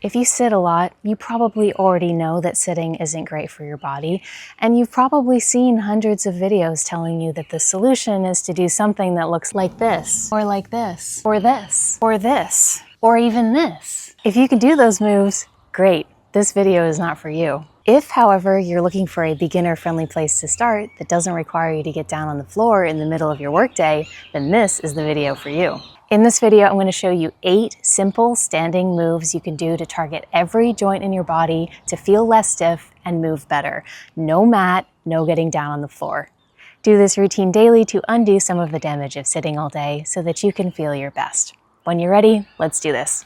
If you sit a lot, you probably already know that sitting isn't great for your body, and you've probably seen hundreds of videos telling you that the solution is to do something that looks like this, or like this, or this, or this, or even this. If you can do those moves, great. This video is not for you. If, however, you're looking for a beginner-friendly place to start that doesn't require you to get down on the floor in the middle of your workday, then this is the video for you. In this video, I'm going to show you 8 simple standing moves you can do to target every joint in your body to feel less stiff and move better. No mat, no getting down on the floor. Do this routine daily to undo some of the damage of sitting all day so that you can feel your best. When you're ready, let's do this.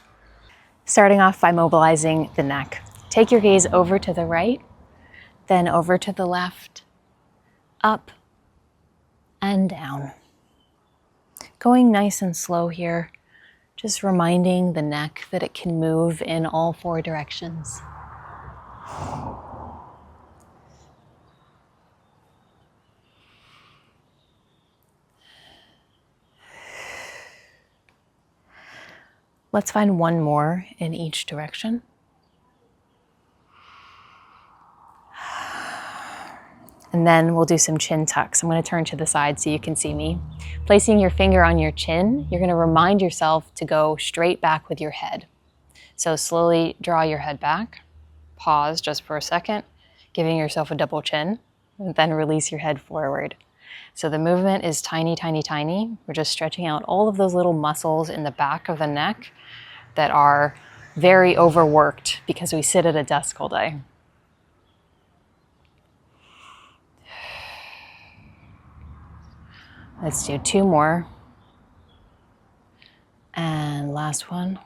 Starting off by mobilizing the neck. Take your gaze over to the right, then over to the left, up and down. Going nice and slow here, just reminding the neck that it can move in all 4 directions. Let's find one more in each direction. And then we'll do some chin tucks. I'm going to turn to the side so you can see me. Placing your finger on your chin, you're going to remind yourself to go straight back with your head. So slowly draw your head back, pause just for a second, giving yourself a double chin, and then release your head forward. So the movement is tiny, tiny, tiny. We're just stretching out all of those little muscles in the back of the neck that are very overworked because we sit at a desk all day. Let's do 2 more. And last one.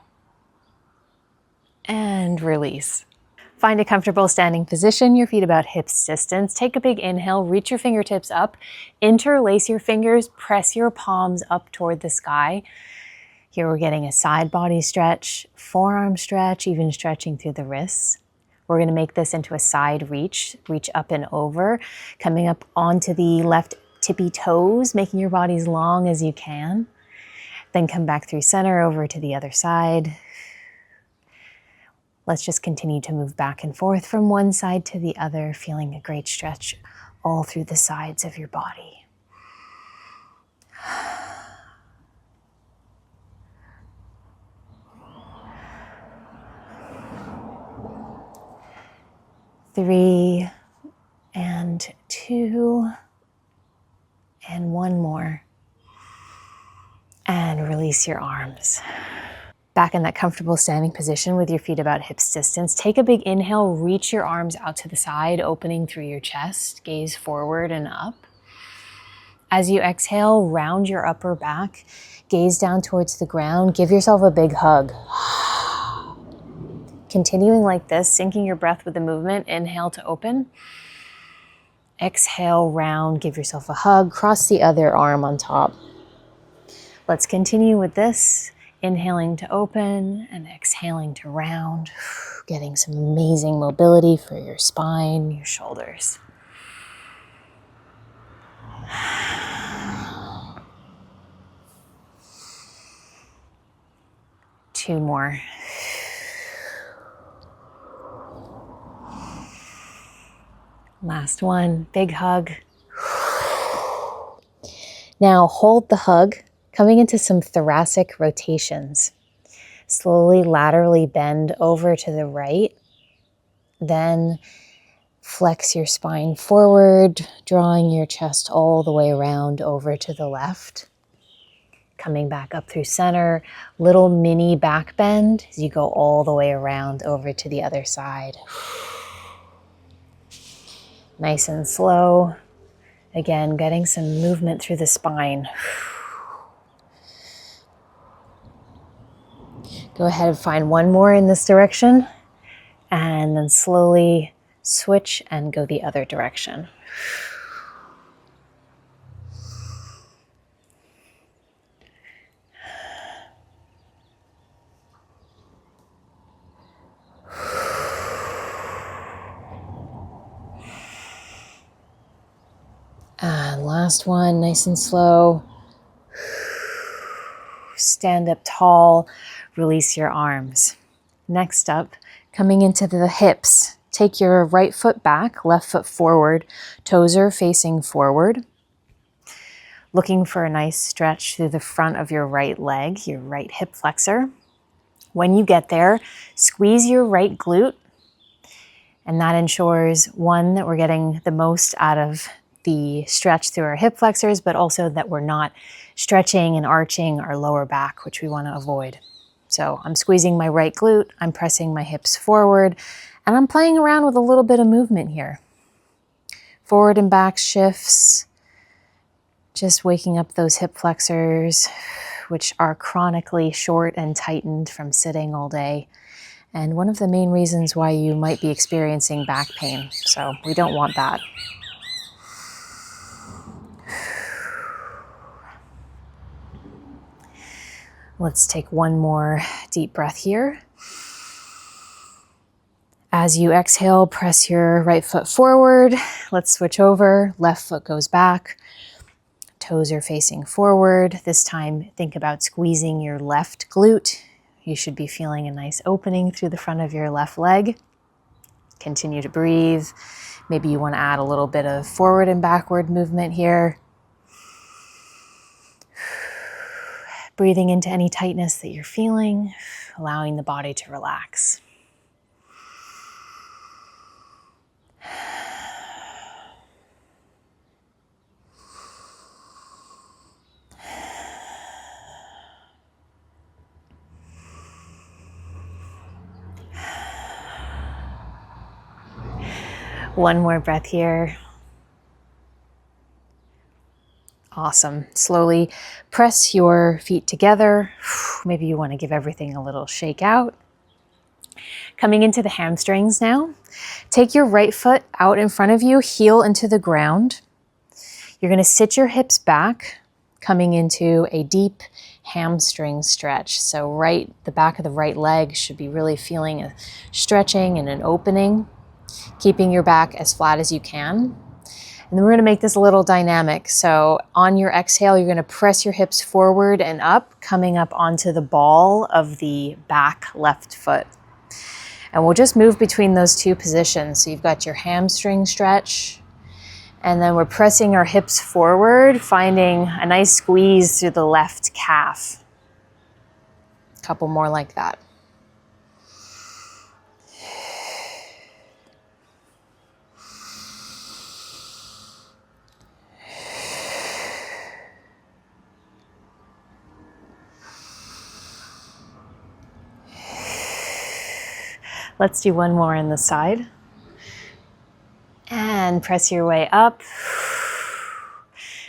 And release. Find a comfortable standing position, your feet about hips distance. Take a big inhale, reach your fingertips up, interlace your fingers, press your palms up toward the sky. Here we're getting a side body stretch, forearm stretch, even stretching through the wrists. We're going to make this into a side reach up and over, coming up onto the left tippy toes, making your body as long as you can. Then come back through center over to the other side. Let's just continue to move back and forth from one side to the other, feeling a great stretch all through the sides of your body. Three and 2 and 1 more. And release your arms. Back in that comfortable standing position with your feet about hips distance, take a big inhale, reach your arms out to the side, opening through your chest, gaze forward and up. As you exhale, round your upper back, gaze down towards the ground, give yourself a big hug. Continuing like this, syncing your breath with the movement, inhale to open. Exhale, round, give yourself a hug, cross the other arm on top. Let's continue with this. Inhaling to open and exhaling to round, getting some amazing mobility for your spine, your shoulders. Two more. Last one, big hug. Now hold the hug, coming into some thoracic rotations. Slowly laterally bend over to the right. Then flex your spine forward, drawing your chest all the way around over to the left. Coming back up through center, little mini back bend as you go all the way around over to the other side. Nice and slow. Again, getting some movement through the spine. Go ahead and find one more in this direction, and then slowly switch and go the other direction. And last one, nice and slow. Stand up tall, release your arms. Next up, coming into the hips, take your right foot back, left foot forward, toes are facing forward. Looking for a nice stretch through the front of your right leg, your right hip flexor. When you get there, squeeze your right glute, and that ensures, one, that we're getting the most out of the stretch through our hip flexors, but also that we're not stretching and arching our lower back, which we want to avoid. So I'm squeezing my right glute, I'm pressing my hips forward, and I'm playing around with a little bit of movement here. Forward and back shifts, just waking up those hip flexors, which are chronically short and tightened from sitting all day. And one of the main reasons why you might be experiencing back pain. So we don't want that. Let's take one more deep breath here. As you exhale, press your right foot forward. Let's switch over. Left foot goes back. Toes are facing forward. This time, think about squeezing your left glute. You should be feeling a nice opening through the front of your left leg. Continue to breathe. Maybe you want to add a little bit of forward and backward movement here. Breathing into any tightness that you're feeling, allowing the body to relax. One more breath here. Awesome. Slowly press your feet together. Maybe you want to give everything a little shake out. Coming into the hamstrings now. Take your right foot out in front of you, heel into the ground. You're going to sit your hips back, coming into a deep hamstring stretch. So the back of the right leg should be really feeling a stretching and an opening, keeping your back as flat as you can. And then we're going to make this a little dynamic. So on your exhale, you're going to press your hips forward and up, coming up onto the ball of the back left foot. And we'll just move between those two positions. So you've got your hamstring stretch, and then we're pressing our hips forward, finding a nice squeeze through the left calf. A couple more like that. Let's do one more on the side. And press your way up.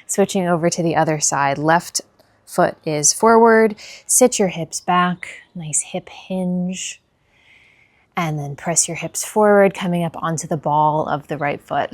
Switching over to the other side. Left foot is forward. Sit your hips back. Nice hip hinge. And then press your hips forward, coming up onto the ball of the right foot.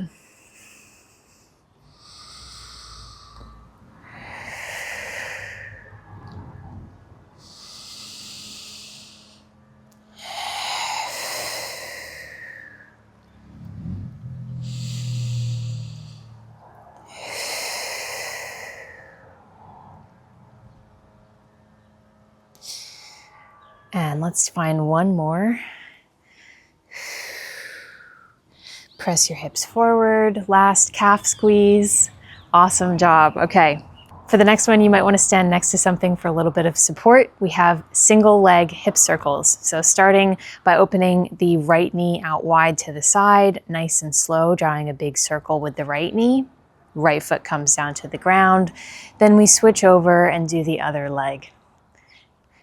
And let's find one more. Press your hips forward. Last calf squeeze. Awesome job. Okay. For the next one, you might want to stand next to something for a little bit of support. We have single leg hip circles. So starting by opening the right knee out wide to the side, nice and slow, drawing a big circle with the right knee. Right foot comes down to the ground. Then we switch over and do the other leg.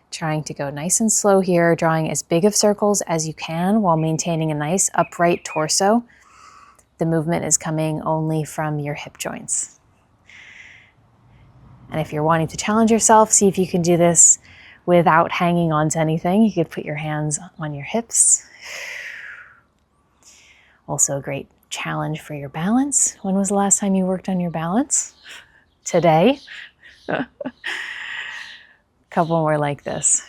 Trying to go nice and slow here, drawing as big of circles as you can while maintaining a nice upright torso. The movement is coming only from your hip joints. And if you're wanting to challenge yourself, see if you can do this without hanging on to anything. You could put your hands on your hips. Also a great challenge for your balance. When was the last time you worked on your balance? Today. Couple more like this.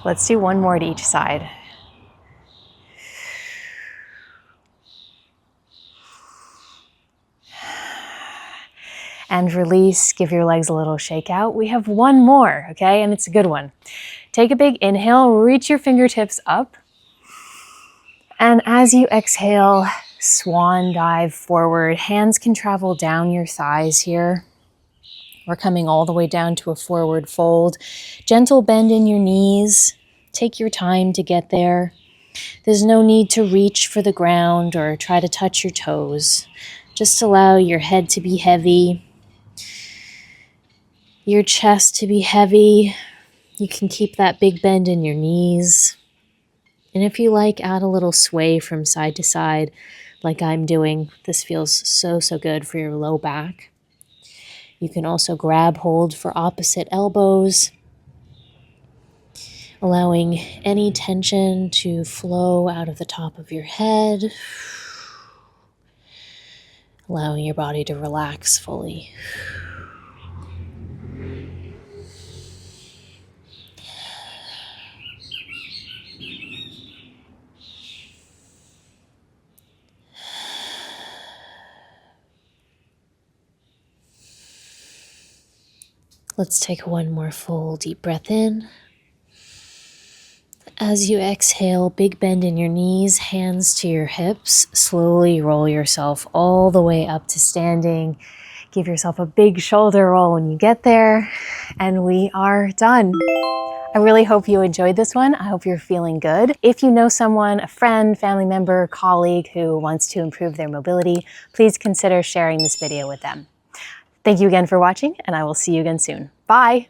Let's do one more to each side. And release, give your legs a little shake out. We have one more, okay? And it's a good one. Take a big inhale, reach your fingertips up. And as you exhale, swan dive forward. Hands can travel down your thighs here. We're coming all the way down to a forward fold. Gentle bend in your knees. Take your time to get there. There's no need to reach for the ground or try to touch your toes. Just allow your head to be heavy, your chest to be heavy. You can keep that big bend in your knees. And if you like, add a little sway from side to side like I'm doing. This feels so, so good for your low back. You can also grab hold for opposite elbows, allowing any tension to flow out of the top of your head, allowing your body to relax fully. Let's take one more full deep breath in. As you exhale, big bend in your knees, hands to your hips. Slowly roll yourself all the way up to standing. Give yourself a big shoulder roll when you get there. And we are done. I really hope you enjoyed this one. I hope you're feeling good. If you know someone, a friend, family member, colleague who wants to improve their mobility, please consider sharing this video with them. Thank you again for watching, and I will see you again soon. Bye!